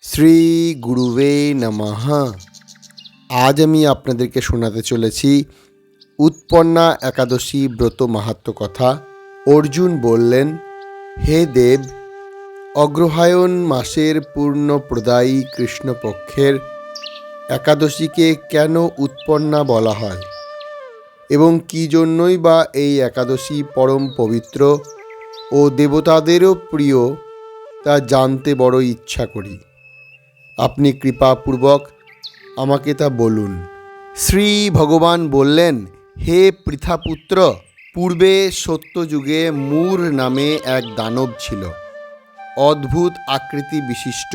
শ্রী গুরুবে নমঃ। আজ আমি আপনাদেরকে শোনাতে চলেছি উৎপন্না একাদশী ব্রত মাহাত্ম্য কথা। অর্জুন বললেন, হে দেব, অগ্রহায়ণ মাসের পূর্ণ প্রদায়ী কৃষ্ণপক্ষের একাদশীকে কেন উৎপন্না বলা হয় এবং কী জন্যই বা এই একাদশী পরম পবিত্র ও দেবতাদেরও প্রিয় তা জানতে বড় ইচ্ছা করি। আপনি কৃপাপূর্বক আমাকে তা বলুন। শ্রী ভগবান বললেন, হে পৃথাপুত্র, পূর্বে সত্যযুগে মূর নামে এক দানব ছিল। অদ্ভুত আকৃতি বিশিষ্ট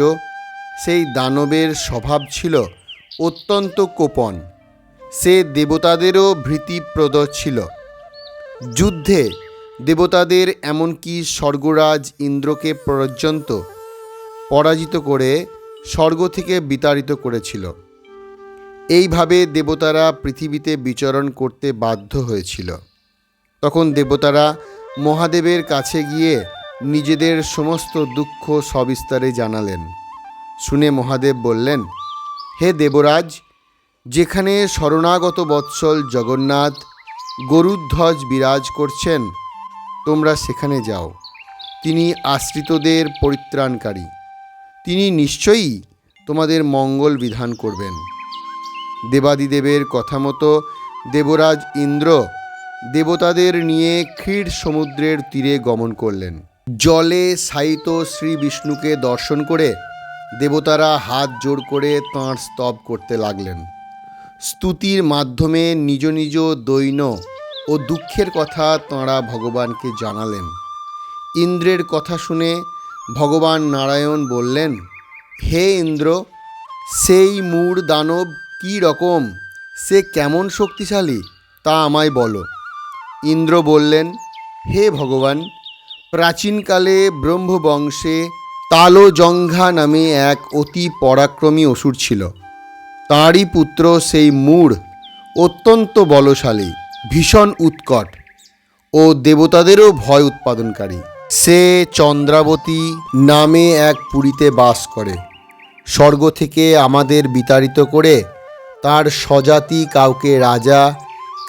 সেই দানবের স্বভাব ছিল অত্যন্ত কোপন। সে দেবতাদেরও ভীতিপ্রদ ছিল। যুদ্ধে দেবতাদের এমনকি স্বর্গরাজ ইন্দ্রকে পর্যন্ত পরাজিত করে স্বর্গ থেকে বিতাড়িত করেছিল। এইভাবে দেবতারা পৃথিবীতে বিচরণ করতে বাধ্য হয়েছিল। তখন দেবতারা মহাদেবের কাছে গিয়ে নিজেদের সমস্ত দুঃখ সবিস্তারে জানালেন। শুনে মহাদেব বললেন, হে দেবরাজ, যেখানে শরণাগত বৎসল জগন্নাথ গরুধ্বজ বিরাজ করছেন, তোমরা সেখানে যাও। তিনি আশ্রিতদের পরিত্রাণকারী। তিনি নিশ্চয়ই তোমাদের মঙ্গল বিধান করবেন। দেবাদিদেবের কথা মতো দেবরাজ ইন্দ্র দেবতাদের নিয়ে ক্ষীর সমুদ্রের তীরে গমন করলেন। জলে শায়িত শ্রী বিষ্ণুকে দর্শন করে দেবতারা হাত জোড় করে তাঁর স্তব করতে লাগলেন। স্তুতির মাধ্যমে নিজ নিজ দৈন্য ও দুঃখের কথা তাঁরা ভগবানকে জানালেন। ইন্দ্রের কথা শুনে ভগবান নারায়ণ বললেন, হে ইন্দ্র, সেই মূঢ় দানব কী রকম, সে কেমন শক্তিশালী তা আমায় বলো। ইন্দ্র বললেন, হে ভগবান, প্রাচীনকালে ব্রহ্মবংশে তালজঙ্ঘা নামে এক অতি পরাক্রমী অসুর ছিল। তাঁরই পুত্র সেই মূঢ় অত্যন্ত বলশালী, ভীষণ উৎকট ও দেবতাদেরও ভয় উৎপাদনকারী। সে চন্দ্রাবতী নামে এক পুরীতে বাস করে। স্বর্গ থেকে আমাদের বিতাড়িত করে তার স্বজাতি কাউকে রাজা,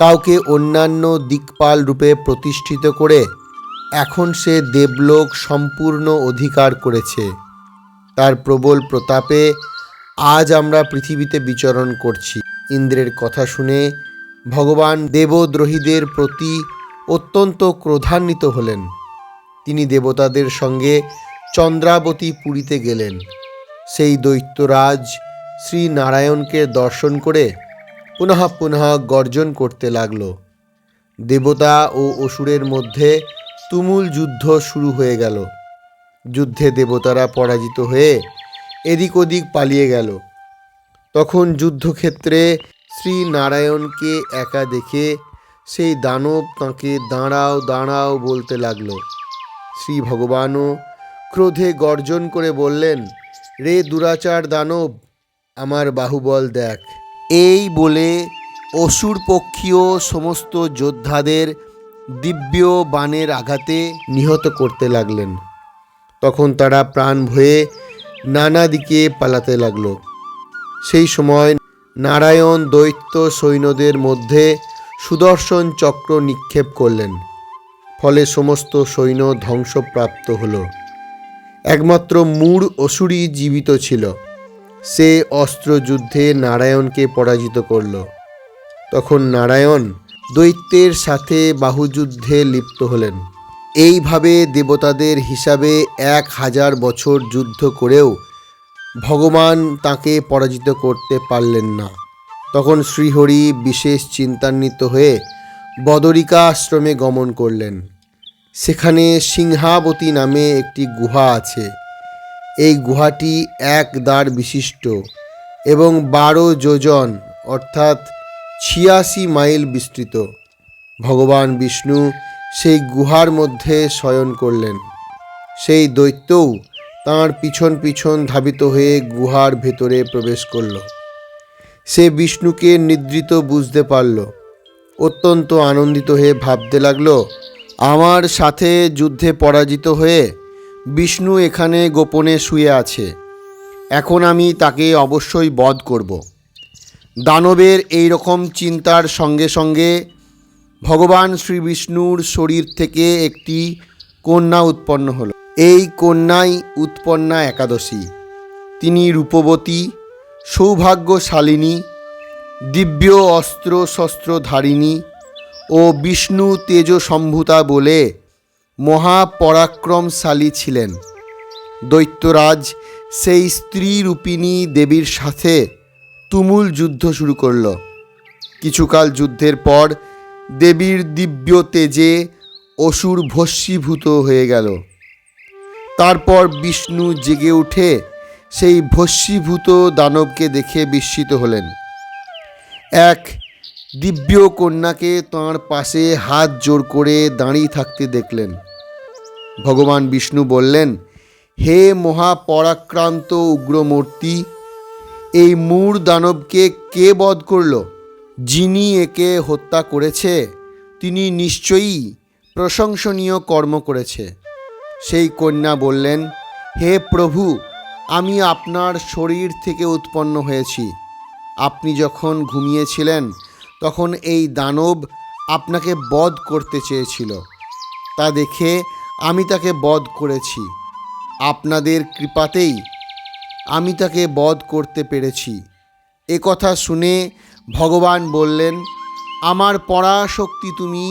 কাউকে অন্যান্য দিকপাল রূপে প্রতিষ্ঠিত করে এখন সে দেবলোক সম্পূর্ণ অধিকার করেছে। তার প্রবল প্রতাপে আজ আমরা পৃথিবীতে বিচরণ করছি। ইন্দ্রের কথা শুনে ভগবান দেবদ্রোহীদের প্রতি অত্যন্ত ক্রোধান্বিত হলেন। তিনি দেবতাদের সঙ্গে চন্দ্রাবতী পুরীতে গেলেন। সেই দৈত্যরাজ শ্রী নারায়ণকে দর্শন করে পুনঃ পুনঃ গর্জন করতে লাগল। দেবতা ও অসুরের মধ্যে তুমুল যুদ্ধ শুরু হয়ে গেল। যুদ্ধে দেবতারা পরাজিত হয়ে এদিক ওদিক পালিয়ে গেল। তখন যুদ্ধক্ষেত্রে শ্রী নারায়ণকে একা দেখে সেই দানব তাঁকে দাঁড়াও দাঁড়াও বলতে লাগল। শ্রী ভগবানও ক্রোধে গর্জন করে বললেন, রে দুরাচার দানব, আমার বাহুবল দেখ। এই বলে অসুর পক্ষীয় সমস্ত যোদ্ধাদের দিব্য বাণের আঘাতে নিহত করতে লাগলেন। তখন তারা প্রাণ ভয়ে নানা দিকে পালাতে লাগল। সেই সময় নারায়ণ দৈত্য সৈন্যদের মধ্যে সুদর্শন চক্র নিক্ষেপ করলেন। ফলে সমস্ত সৈন্য ধ্বংসপ্রাপ্ত হল। একমাত্র মূঢ় অসুরই জীবিত ছিল। সে অস্ত্রযুদ্ধে নারায়ণকে পরাজিত করল। তখন নারায়ণ দৈত্যের সাথে বাহুযুদ্ধে লিপ্ত হলেন। এইভাবে দেবতাদের হিসাবে 1000 বছর যুদ্ধ করেও ভগবান তাকে পরাজিত করতে পারলেন না। তখন শ্রীহরি বিশেষ চিন্তান্বিত হয়ে বদরিকা আশ্রমে গমন করলেন। সেখানে সিংহাবতী নামে একটি গুহা আছে। এই গুহাটি 1 দ্বার বিশিষ্ট এবং 12 যোজন অর্থাৎ 86 মাইল বিস্তৃত। ভগবান বিষ্ণু সেই গুহার মধ্যে শয়ন করলেন। সেই দৈত্যও তাঁর পিছন পিছন ধাবিত হয়ে গুহার ভেতরে প্রবেশ করল। সে বিষ্ণুকে নিদ্রিত বুঝতে পারল। অত্যন্ত আনন্দিত হয়ে ভাবতে লাগল, আমার সাথে যুদ্ধে পরাজিত হয়ে বিষ্ণু এখানে গোপনে শুয়ে আছে। এখন আমি তাকে অবশ্যই বধ করব। দানবের এই রকম চিন্তার সঙ্গে সঙ্গে ভগবান শ্রী বিষ্ণুর শরীর থেকে একটি কন্যা উৎপন্ন হল। এই কন্যাই উৎপন্না একাদশী। তিনি রূপবতী, সৌভাগ্যশালিনী, দিব্য অস্ত্র শস্ত্রধারিণী ও বিষ্ণু তেজসম্ভূতা বলে মহাপরাক্রমশালী ছিলেন। দৈত্যরাজ সেই স্ত্রী রূপিণী দেবীর সাথে তুমুল যুদ্ধ শুরু করল। কিছুকাল যুদ্ধের পর দেবীর দিব্য তেজে অসুর ভস্মীভূত হয়ে গেল। তারপর বিষ্ণু জেগে উঠে সেই ভস্মীভূত দানবকে দেখে বিস্মিত হলেন। এক দিব্য কন্যাকে তাঁর পাশে হাত জোড় করে দাঁড়িয়ে থাকতে দেখলেন। ভগবান বিষ্ণু বললেন, হে মহাপরাক্রান্ত উগ্রমূর্তি, এই মূঢ় দানবকে কে বধ করল? যিনি একে হত্যা করেছে তিনি নিশ্চয়ই প্রশংসনীয় কর্ম করেছে। সেই কন্যা বললেন, হে প্রভু, আমি আপনার শরীর থেকে উৎপন্ন হয়েছি। আপনি যখন ঘুমিয়েছিলেন তখন এই দানব আপনাকে বধ করতে চেয়েছিল। তা দেখে আমি তাকে বধ করেছি। আপনাদের কৃপাতেই আমি তাকে বধ করতে পেরেছি। এ কথা শুনে ভগবান বললেন, আমার পরাশক্তি, তুমি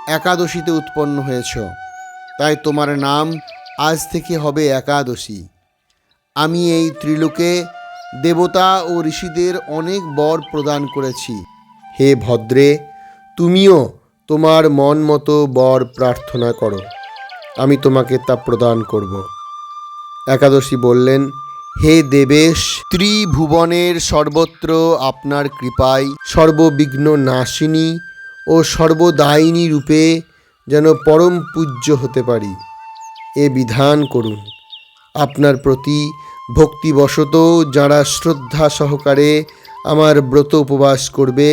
একাদশীতে উৎপন্ন হয়েছ, তাই তোমার নাম আজ থেকে হবে একাদশী। আমি এই ত্রিলোকে দেবতা ও ঋষিদের অনেক বর প্রদান করেছি। হে ভদ্রে, তুমিও তোমার মন মতো বর প্রার্থনা করো, আমি তোমাকে তা প্রদান করব। একাদশী বললেন, হে দেবেশ, ত্রিভুবনের সর্বত্র আপনার কৃপায় সর্ববিঘ্ন নাশিনী ও সর্বদায়িনী রূপে যেন পরম পূজ্য হতে পারি, এ বিধান করুন। আপনার প্রতি ভক্তিবশত যারা শ্রদ্ধা সহকারে আমার ব্রত উপবাস করবে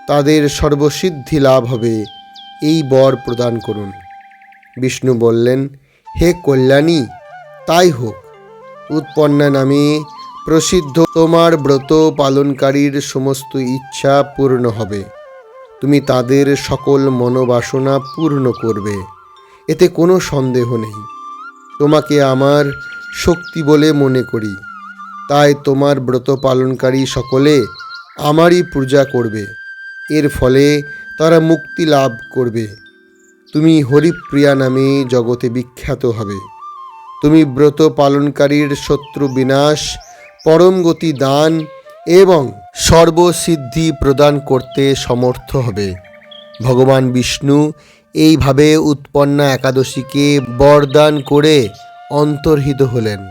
তাদের সর্বসিদ্ধি লাভ হবে, এই বর প্রদান করুন। বিষ্ণু বললেন, হে কল্যাণী, তাই হোক। উৎপন্না নামে প্রসিদ্ধ তোমার ব্রত পালনকারীর সমস্ত ইচ্ছা পূর্ণ হবে। তুমি তাদের সকল মনোবাসনা পূর্ণ করবে, এতে কোনো সন্দেহ নেই। তোমাকে আমার শক্তি বলে মনে করি, তাই তোমার ব্রত পালনকারী সকলে আমারই পূজা করবে। এর ফলে তারা মুক্তি লাভ করবে। তুমি হরিপ্রিয়া নামে জগতে বিখ্যাত হবে। তুমি ব্রত পালনকারীর শত্রু বিনাশ, পরম গতি দান এবং সর্বসিদ্ধি প্রদান করতে সমর্থ হবে। ভগবান বিষ্ণু এইভাবে উৎপন্না একাদশীকে বরদান করে অন্তর্হিত হলেন।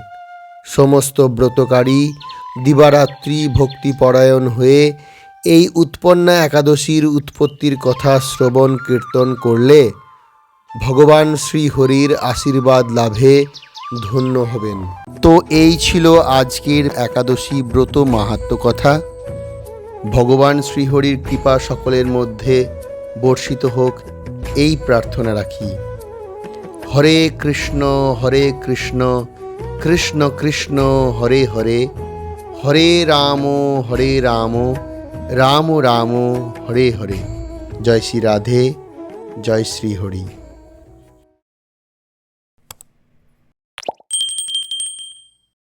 সমস্ত ব্রতকারী দিবারাত্রি ভক্তিপরায়ণ হয়ে এই উৎপন্না একাদশীর উৎপত্তির কথা শ্রবণ কীর্তন করলে ভগবান শ্রীহরির আশীর্বাদ লাভে ধন্য হবেন। তো এই ছিল আজকের একাদশী ব্রত মাহাত্ম্য কথা। ভগবান শ্রীহরির কৃপা সকলের মধ্যে বর্ষিত হোক, এই প্রার্থনা রাখি। হরে কৃষ্ণ কৃষ্ণ কৃষ্ণ হরে হরে, হরে রাম রাম রাম হরে হরে। জয় শ্রী রাধে, জয় শ্রী হরি।